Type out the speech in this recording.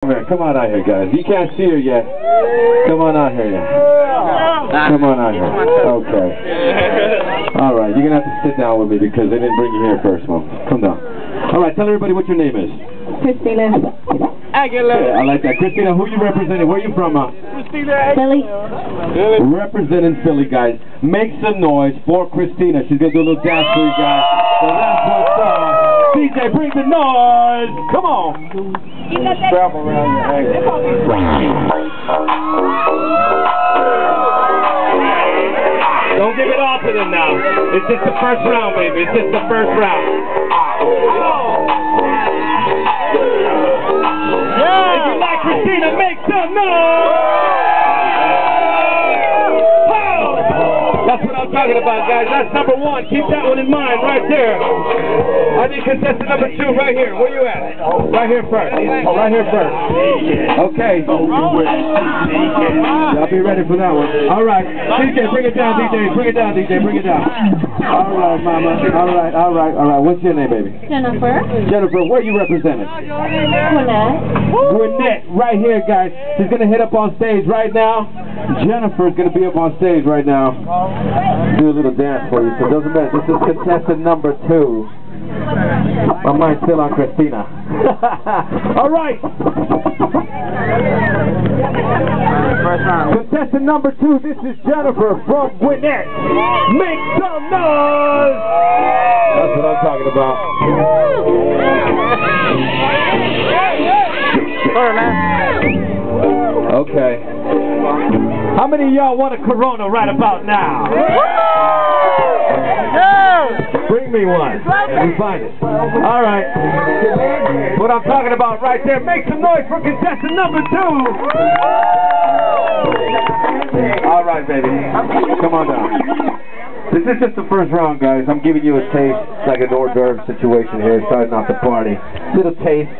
Come on out here, guys. You can't see her yet. Come on out here. Come on out here. Okay. All right. You're going to have to sit down with me because they didn't bring you here first, Mom. Come down. All right. Tell everybody what your name is. Christina Aguilera. Yeah, I like that. Christina, who you representing? Where you from, Christina Philly. Representing Philly, guys. Make some noise for Christina. She's going to do a little dance for you guys. So that's what's up. DJ, bring the noise. Come on. Travel around your ankle. Don't give it all to them now. It's just the first round, baby. It's just the first round. Yeah. If you like Christina, make some noise. That's what I'm talking about, guys. That's number one. Keep that one in mind right there. I need contestant number 2 right here. Where you at? Right here first. Right here first. Okay. Y'all be ready for that one. All right. DJ, bring it down, DJ. Bring it down, DJ. Bring it down. All right, mama. All right. What's your name, baby? Jennifer. Jennifer, where are you representing? Gwinnett. Gwinnett, right here, guys. She's going to hit up on stage right now. Jennifer's going to be up on stage right now. Do a little dance for you, so it doesn't matter. This is contestant number 2. My mind's still on Christina. All right. Contestant number 2, this is Jennifer from Gwinnett. Make some noise! That's what I'm talking about. Sorry, man. Okay. How many of y'all want a Corona right about now? Bring me one. We find it. All right. What I'm talking about right there. Make some noise for contestant number 2. All right, baby. Come on down. This is just the first round, guys. I'm giving you a taste. It's like an hors d'oeuvre situation here, starting off the party. Little taste.